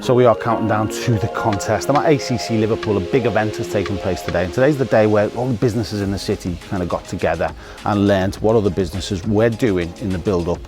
So we are counting down to the contest. I'm at ACC Liverpool, a big event has taken place today, and today's the day where all the businesses in the city kind of got together and learned what other businesses were doing in the build-up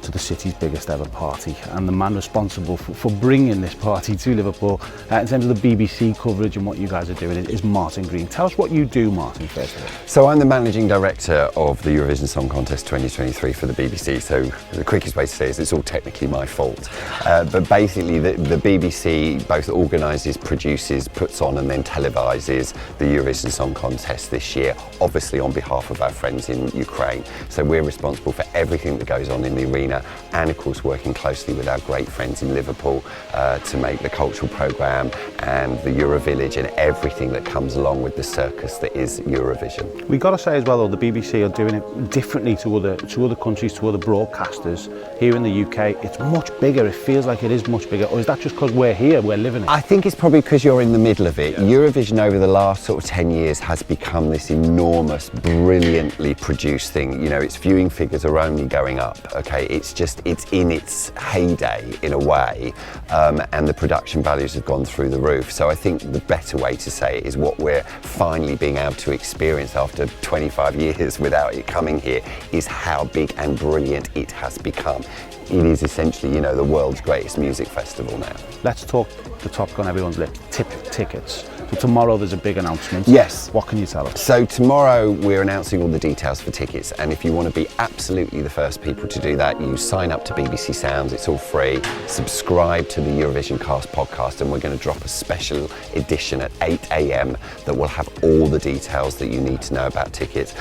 to the city's biggest ever party. And the man responsible for bringing this party to Liverpool in terms of the BBC coverage and what you guys are doing is Martin Green. Tell us what you do, Martin, first of all. So I'm the Managing Director of the Eurovision Song Contest 2023 for the BBC. So the quickest way to say it is it's all technically my fault. But basically the BBC both organises, produces, puts on and then televises the Eurovision Song Contest this year, obviously on behalf of our friends in Ukraine. So we're responsible for everything that goes on in the arena, and of course working closely with our great friends in Liverpool to make the cultural programme and the Eurovillage and everything that comes along with the circus that is Eurovision. We've got to say as well, though, the BBC are doing it differently to other countries, to other broadcasters. Here in the UK, it's much bigger. It feels like it is much bigger. Or is that just because we're here, we're living it? I think it's probably because you're in the middle of it. Yeah. Eurovision over the last sort of 10 years has become this enormous, brilliantly produced thing. You know, its viewing figures are only going up, okay? It's in its heyday in a way, and the production values have gone through the roof. So I think the better way to say it is what we're finally being able to experience after 25 years without it coming here is how big and brilliant it has become. It is essentially, you know, the world's greatest music festival now. Let's talk the topic on everyone's lips, tickets. So tomorrow there's a big announcement. Yes. What can you tell us? So tomorrow we're announcing all the details for tickets, and if you want to be absolutely the first people to do that, you sign up to BBC Sounds, it's all free, subscribe to the Eurovision Cast podcast, and we're going to drop a special edition at 8 AM that will have all the details that you need to know about tickets.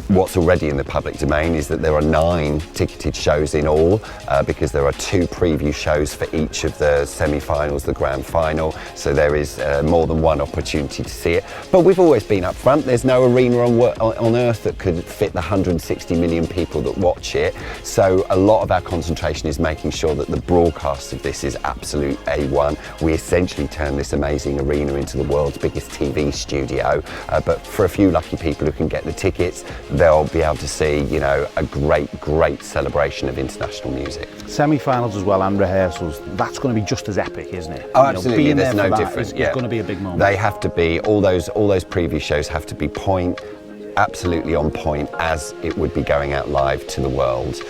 What's already in the public domain is that there are 9 ticketed shows in all, because there are 2 preview shows for each of the semi-finals, the grand final, so there is more than one opportunity to see it. But we've always been up front. There's no arena on earth that could fit the 160 million people that watch it. So a lot of our concentration is making sure that the broadcast of this is absolute A1. We essentially turn this amazing arena into the world's biggest TV studio. But for a few lucky people who can get the tickets, they'll be able to see, you know, a great celebration of international music. Semi-finals as well and rehearsals, that's going to be just as epic, isn't it? Oh, absolutely. There's no difference. It's going to be a big moment. They have to be, all those preview shows have to be absolutely on point as it would be going out live to the world.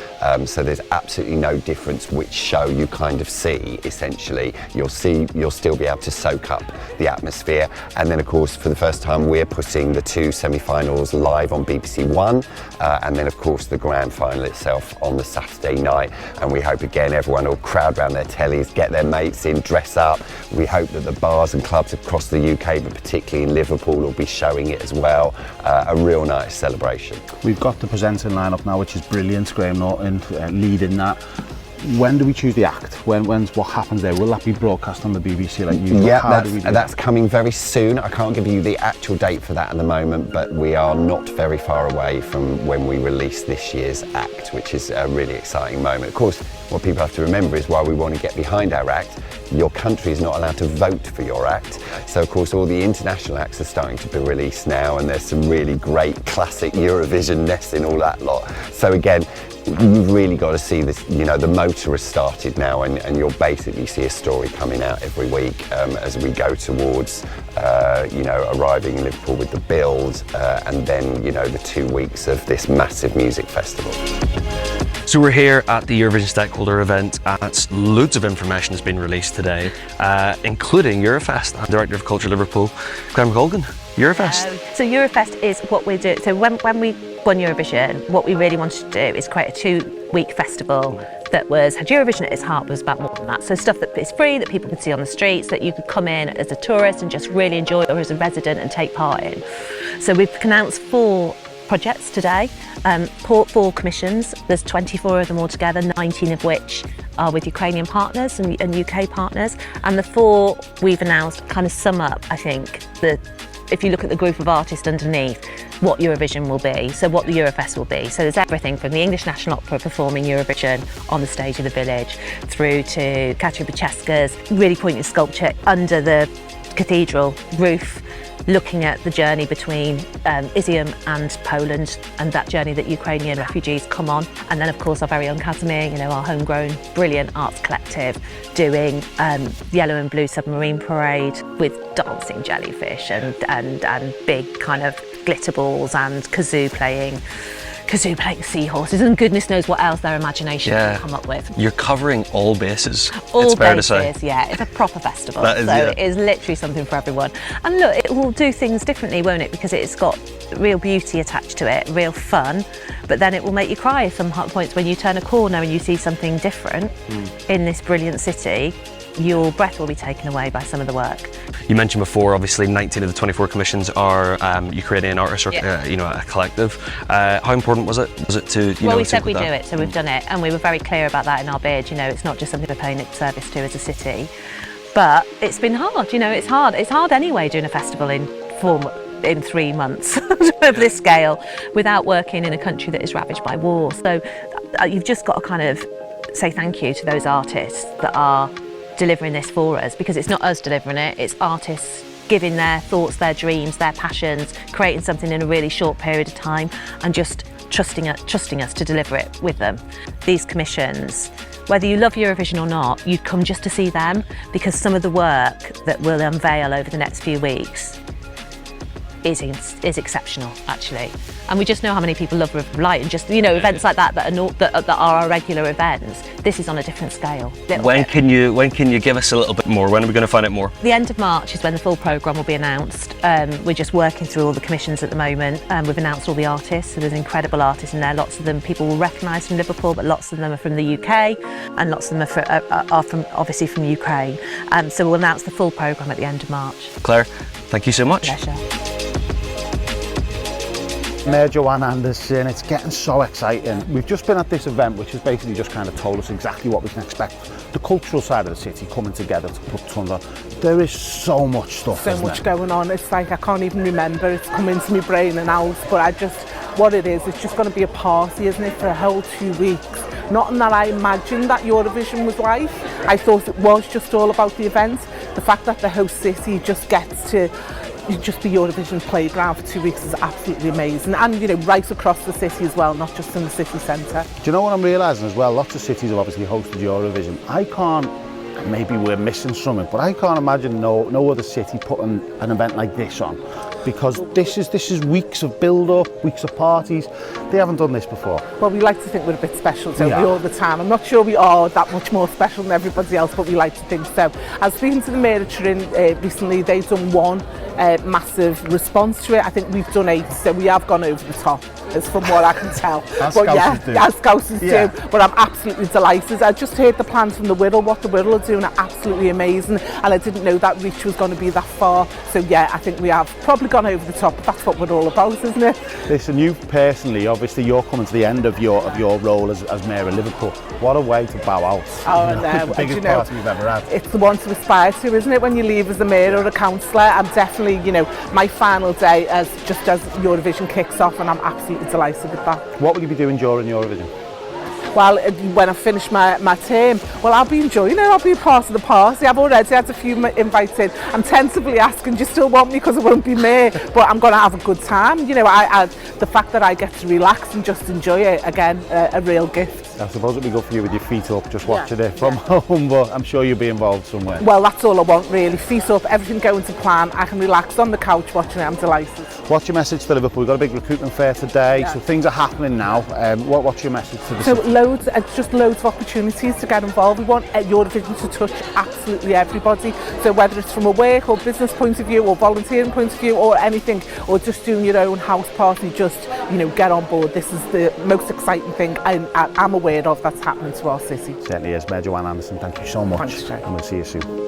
So there's absolutely no difference which show you kind of see, essentially. You'll still be able to soak up the atmosphere. And then of course, for the first time, we're putting the 2 semi-finals live on BBC One, and then of course the grand final itself on the Saturday night. And we hope again, everyone will crowd around their tellies, get their mates in, dress up. We hope that the bars and clubs across the UK, but particularly in Liverpool, will be showing it as well. A real nice celebration. We've got the presenting lineup now, which is brilliant. Graham Norton leading that. When do we choose the act? When's what happens there? Will that be broadcast on the BBC like usual? Yeah, that's coming very soon. I can't give you the actual date for that at the moment, but we are not very far away from when we release this year's act, which is a really exciting moment. Of course, what people have to remember is why we want to get behind our act. Your country is not allowed to vote for your act. So of course all the international acts are starting to be released now, and there's some really great classic Eurovision-ness in all that lot. So again, you've really got to see this, you know, the motor has started now, and you'll basically see a story coming out every week as we go towards, you know, arriving in Liverpool with the build, and then, you know, the 2 weeks of this massive music festival. So we're here at the Eurovision Stakeholder event, and loads of information has been released today, including Eurofest. And Director of Culture Liverpool, Joanne McColgan. Eurofest. So Eurofest is what we're doing. So when we won Eurovision, what we really wanted to do is create a 2-week festival that had Eurovision at its heart, but was about more than that. So stuff that is free, that people could see on the streets, that you could come in as a tourist and just really enjoy, or as a resident and take part in. So we've announced 4 projects today, 4 commissions. There's 24 of them altogether, 19 of which are with Ukrainian partners and UK partners. And the 4 we've announced kind of sum up, I think, if you look at the group of artists underneath, what Eurovision will be, so what the Eurofest will be. So there's everything from the English National Opera performing Eurovision on the stage of the village, through to Katja Bucheska's really poignant sculpture under the cathedral roof, looking at the journey between Izium and Poland and that journey that Ukrainian refugees come on. And then of course our very own Casimir, you know, our homegrown brilliant arts collective, doing Yellow and Blue Submarine Parade with dancing jellyfish and big kind of glitter balls and kazoo playing seahorses, and goodness knows what else their imagination can come up with. You're covering all bases. All it's fair bases, to say. yeah. It's a proper festival. That is, so yeah. it is literally something for everyone. And look, it will do things differently, won't it? Because it's got real beauty attached to it, real fun, but then it will make you cry at some points when you turn a corner and you see something different in this brilliant city. Your breath will be taken away by some of the work. You mentioned before, obviously, 19 of the 24 commissions are Ukrainian artists, or you know, a collective. How important was it? Was it to well, we said we'd do it, so we've done it, and we were very clear about that in our bid. You know, it's not just something we're paying lip service to as a city, but it's been hard. You know, it's hard. It's hard anyway doing a festival in 3 months of this scale without working in a country that is ravaged by war. So you've just got to kind of say thank you to those artists that are delivering this for us, because it's not us delivering it, it's artists giving their thoughts, their dreams, their passions, creating something in a really short period of time and just trusting us to deliver it with them. These commissions, whether you love Eurovision or not, you come just to see them, because some of the work that we'll unveil over the next few weeks is exceptional, actually. And we just know how many people love River of Light, and just, you know, events like that that are our regular events. This is on a different scale. When can you give us a little bit more? When are we going to find out more? The end of March is when the full programme will be announced. We're just working through all the commissions at the moment. We've announced all the artists, so there's incredible artists in there. Lots of them people will recognise from Liverpool, but lots of them are from the UK, and lots of them are from obviously from Ukraine. So we'll announce the full programme at the end of March. Claire, thank you so much. Pleasure. Mayor Joanne Anderson, it's getting so exciting. We've just been at this event, which has basically just kind of told us exactly what we can expect. The cultural side of the city coming together to put tons on. There is so much stuff, so much going on. It's like I can't even remember. It's come into my brain and out, but what it is, it's just going to be a party, isn't it, for a whole 2 weeks. Nothing that I imagined that Eurovision was like. I thought it was just all about the event. The fact that the host city just gets to just be Eurovision playground for 2 weeks is absolutely amazing, and you know, right across the city as well, not just in the city centre. Do you know what I'm realising as well? Lots of cities have obviously hosted Eurovision. I can't, maybe we're missing something, but I can't imagine no other city putting an event like this on, because this is weeks of build-up, weeks of parties. They haven't done this before. Well, we like to think we're a bit special, don't we, all the time. I'm not sure we are that much more special than everybody else, but we like to think so. I was speaking to the Mayor of Turin recently. They've done one massive response to it. I think we've done 8, so we have gone over the top, as from what I can tell. As but Scousers do. As Scousers do. But I'm absolutely delighted. I just heard the plans from the Wirral. What the Wirral are doing are absolutely amazing, and I didn't know that reach was going to be that far. So yeah, I think we have probably gone over the top, but that's what we're all about, isn't it? Listen, you personally, obviously you're coming to the end of your role as Mayor of Liverpool. What a way to bow out. Oh, no. It's the biggest party we've ever had. It's the one to aspire to, isn't it, when you leave as a mayor or a councillor? I'm definitely, you know, my final day as Eurovision kicks off, and I'm absolutely delighted with that. What will you be doing during Eurovision? Well, when I finish my term, well, I'll be enjoying it. I'll be part of the party. I've already had a few invited. I'm tentatively asking, do you still want me, because I won't be mayor? But I'm going to have a good time. You know, the fact that I get to relax and just enjoy it, again, a real gift. I suppose it'd be good for you with your feet up, just watching it from home, but I'm sure you'll be involved somewhere. Well, that's all I want, really. Feet up, everything going to plan. I can relax on the couch watching it. I'm delighted. What's your message to Liverpool? We've got a big recruitment fair today, so things are happening now. What's your message to the city? Loads of opportunities to get involved. We want Eurovision to touch absolutely everybody. So whether it's from a work or business point of view, or volunteering point of view, or anything, or just doing your own house party, just, you know, get on board. This is the most exciting thing I'm aware of that's happening to our city. Certainly is. Mayor Joanne Anderson, thank you so much. Thanks, Jay. And we'll see you soon.